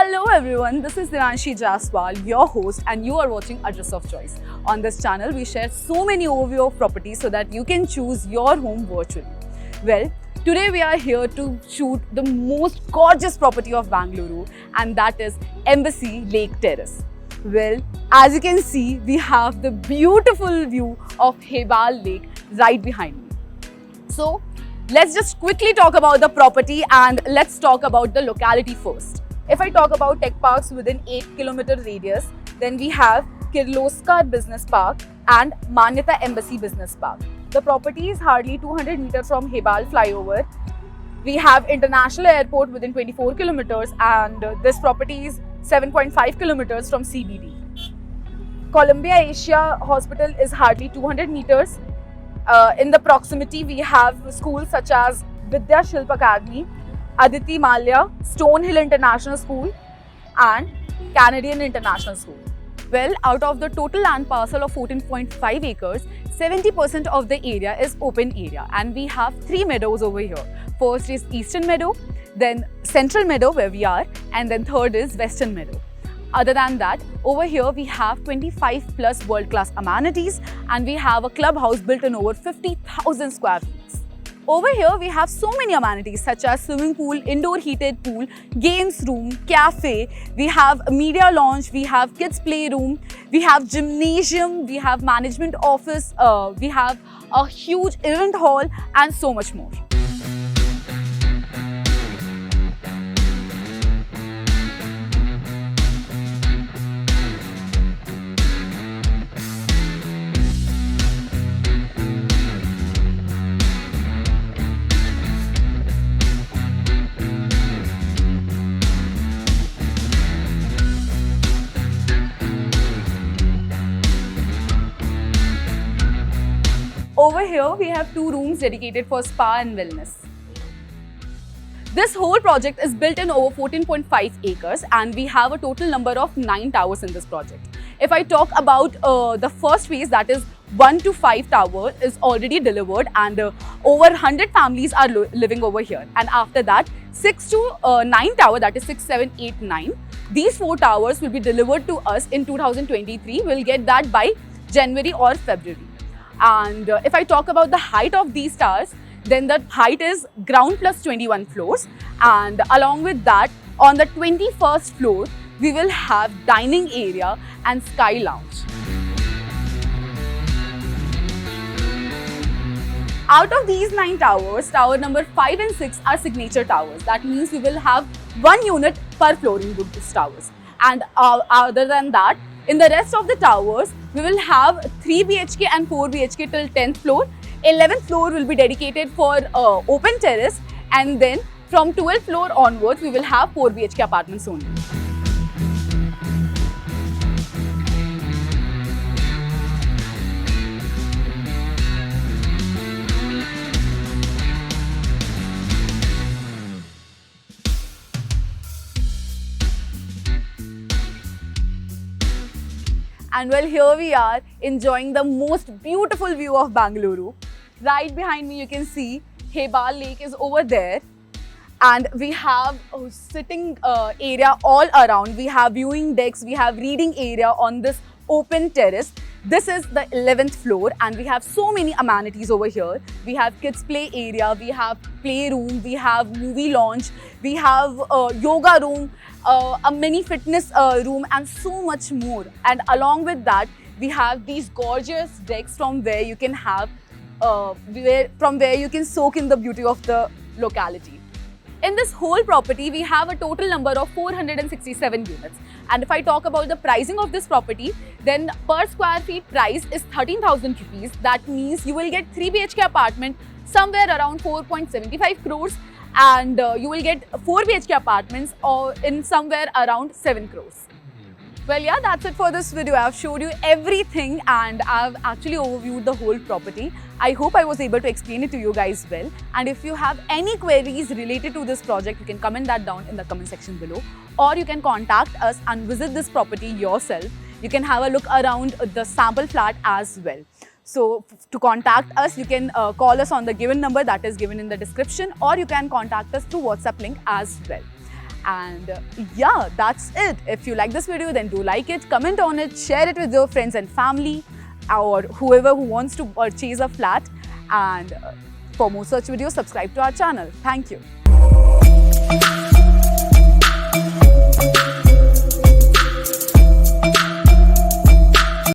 Hello everyone, this is Devanshi Jaswal, your host, and you are watching Address of Choice. On this channel, we share so many overview of properties so that you can choose your home virtually. Well, today we are here to shoot the most gorgeous property of Bangalore, and that is Embassy Lake Terrace. Well, as you can see, we have the beautiful view of Hebbal Lake right behind me. So, let's just quickly talk about the property and let's talk about the locality first. If I talk about tech parks within 8-kilometer radius, then we have Kirloskar Business Park and Manyata Embassy Business Park. The property is hardly 200 meters from Hebbal flyover. We have International Airport within 24 kilometers and this property is 7.5 kilometers from CBD. Columbia Asia Hospital is hardly 200 meters. In the proximity, we have schools such as Vidya Shilp Academy, Aditi Malya, Stonehill International School and Canadian International School. Well, out of the total land parcel of 14.5 acres, 70% of the area is open area and we have 3 meadows over here. First is Eastern Meadow, then Central Meadow where we are, and then third is Western Meadow. Other than that, over here we have 25 plus world-class amenities and we have a clubhouse built in over 50,000 square feet. Over here we have so many amenities such as swimming pool, indoor heated pool, games room, cafe, we have a media lounge, we have kids playroom, we have gymnasium, we have management office, we have a huge event hall and so much more. Over here, we have 2 rooms dedicated for spa and wellness. This whole project is built in over 14.5 acres and we have a total number of 9 towers in this project. If I talk about the first phase, that is 1 to 5 tower is already delivered and over 100 families are living over here. And after that, 6 to 9 tower, that is 6, 7, 8, 9. These 4 towers will be delivered to us in 2023. We'll get that by January or February. And if I talk about the height of these towers, then the height is ground plus 21 floors, and along with that, on the 21st floor, we will have dining area and sky lounge. Out of these 9 towers, tower number 5 and 6 are signature towers. That means we will have 1 unit per floor in these towers. And other than that, in the rest of the towers, we will have 3 BHK and 4 BHK till 10th floor. 11th floor will be dedicated for open terrace, and then from 12th floor onwards, we will have 4 BHK apartments only. And well, here we are enjoying the most beautiful view of Bangalore. Right behind me, you can see Hebbal Lake is over there. And we have a sitting area all around. We have viewing decks, we have reading area on this open terrace. This is the 11th floor and we have so many amenities over here. We have kids play area, we have playroom, we have movie lounge, we have yoga room, a mini fitness room and so much more. And along with that, we have these gorgeous decks from where you can have, from where you can soak in the beauty of the locality. In this whole property, we have a total number of 467 units. And if I talk about the pricing of this property, then per square feet price is 13,000 rupees. That means you will get 3 BHK apartment somewhere around 4.75 crores and you will get 4 BHK apartments or in somewhere around 7 crores. Well, yeah, that's it for this video. I've showed you everything and I've actually overviewed the whole property. I hope I was able to explain it to you guys well. And if you have any queries related to this project, you can comment that down in the comment section below. Or you can contact us and visit this property yourself. You can have a look around the sample flat as well. So to contact us, you can call us on the given number that is given in the description, or you can contact us through WhatsApp link as well. And yeah, that's it. If you like this video, then do like it, comment on it, share it with your friends and family or whoever who wants to purchase a flat. And for more such videos, subscribe to our channel. Thank you.